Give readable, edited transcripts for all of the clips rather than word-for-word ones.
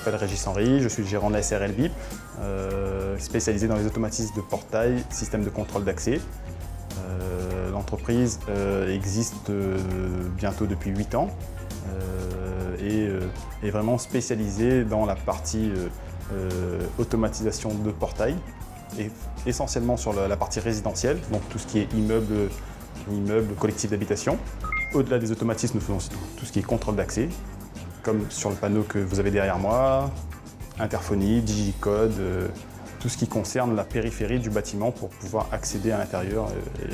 m'appelle Régis Henry, je suis le gérant de la SRL BIP, spécialisé dans les automatismes de portail, système de contrôle d'accès. L'entreprise existe bientôt depuis 8 ans et est vraiment spécialisée dans la partie automatisation de portail, et essentiellement sur la partie résidentielle, donc tout ce qui est immeuble collectif d'habitation. Au-delà des automatismes, nous faisons aussi tout ce qui est contrôle d'accès, comme sur le panneau que vous avez derrière moi, interphonie, digicode, tout ce qui concerne la périphérie du bâtiment pour pouvoir accéder à l'intérieur et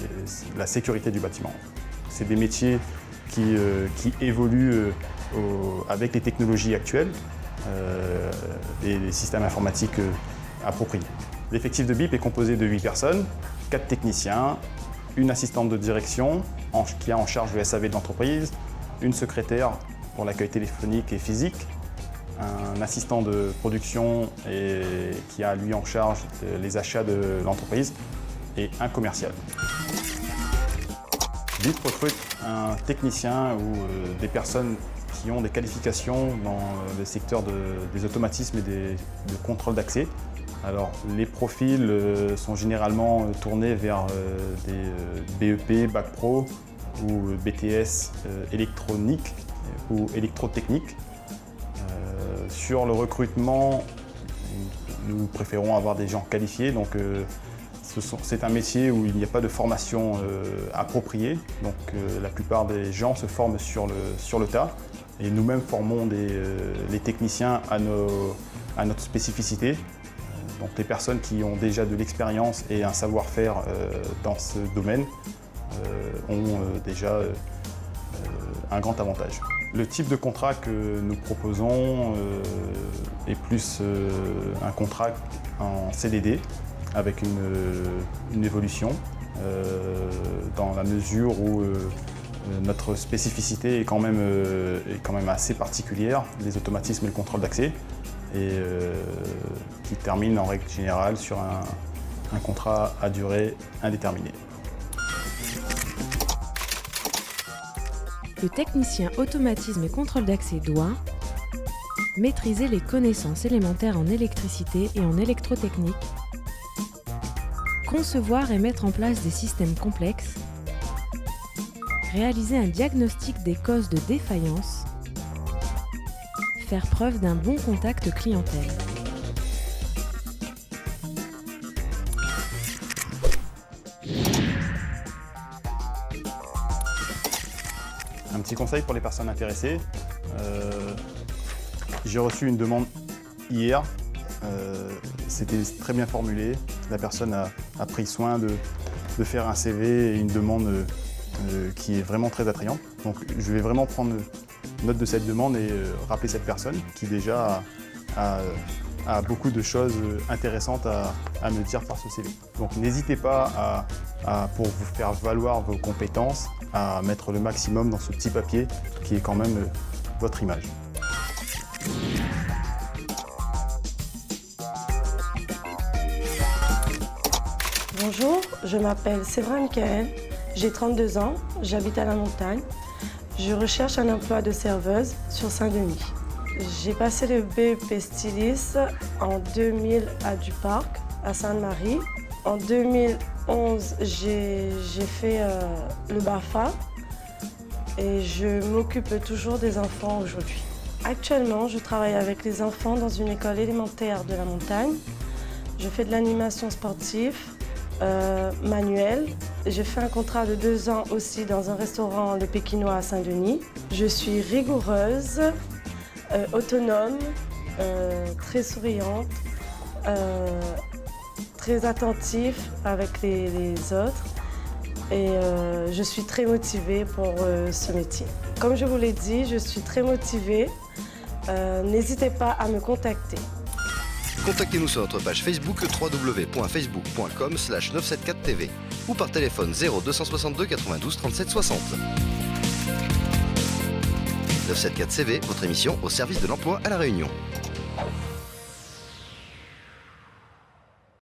la sécurité du bâtiment. C'est des métiers qui évoluent avec les technologies actuelles et les systèmes informatiques appropriés. L'effectif de BIP est composé de 8 personnes, 4 techniciens, une assistante de direction qui a en charge le SAV de l'entreprise, une secrétaire pour l'accueil téléphonique et physique, un assistant de production qui a lui en charge les achats de l'entreprise et un commercial. BIP recrute un technicien ou des personnes qui ont des qualifications dans le secteur des automatismes et de contrôle d'accès. Alors, les profils sont généralement tournés vers des BEP, Bac Pro ou BTS électronique ou électrotechnique. Sur le recrutement, nous préférons avoir des gens qualifiés. Donc, c'est un métier où il n'y a pas de formation appropriée. Donc, la plupart des gens se forment sur le tas. Et nous-mêmes formons les techniciens à notre spécificité. Donc les personnes qui ont déjà de l'expérience et un savoir-faire dans ce domaine ont déjà un grand avantage. Le type de contrat que nous proposons est plus un contrat en CDD avec une évolution dans la mesure où notre spécificité est quand même assez particulière, les automatismes et le contrôle d'accès, et qui termine en règle générale sur un contrat à durée indéterminée. Le technicien automatisme et contrôle d'accès doit maîtriser les connaissances élémentaires en électricité et en électrotechnique, concevoir et mettre en place des systèmes complexes, réaliser un diagnostic des causes de défaillance, faire preuve d'un bon contact clientèle. Un petit conseil pour les personnes intéressées. J'ai reçu une demande hier. C'était très bien formulé. La personne a pris soin de faire un CV et une demande qui est vraiment très attrayante. Donc je vais vraiment prendre note de cette demande et rappeler cette personne qui déjà a beaucoup de choses intéressantes à me dire par ce CV. Donc n'hésitez pas pour vous faire valoir vos compétences, à mettre le maximum dans ce petit papier qui est quand même votre image. Bonjour, je m'appelle Sévra Michael, j'ai 32 ans, j'habite à la montagne. Je recherche un emploi de serveuse sur Saint-Denis. J'ai passé le BEP styliste en 2000 à Du Parc, à Sainte-Marie. En 2011, j'ai fait le BAFA et je m'occupe toujours des enfants aujourd'hui. Actuellement, je travaille avec les enfants dans une école élémentaire de la montagne. Je fais de l'animation sportive, manuelle. J'ai fait un contrat de 2 ans aussi dans un restaurant Le Pékinois à Saint-Denis. Je suis rigoureuse, autonome, très souriante, très attentive avec les autres et je suis très motivée pour ce métier. Comme je vous l'ai dit, je suis très motivée. N'hésitez pas à me contacter. Contactez-nous sur notre page Facebook www.facebook.com/974tv ou par téléphone 0262 92 37 60. 974 CV, votre émission au service de l'emploi à La Réunion.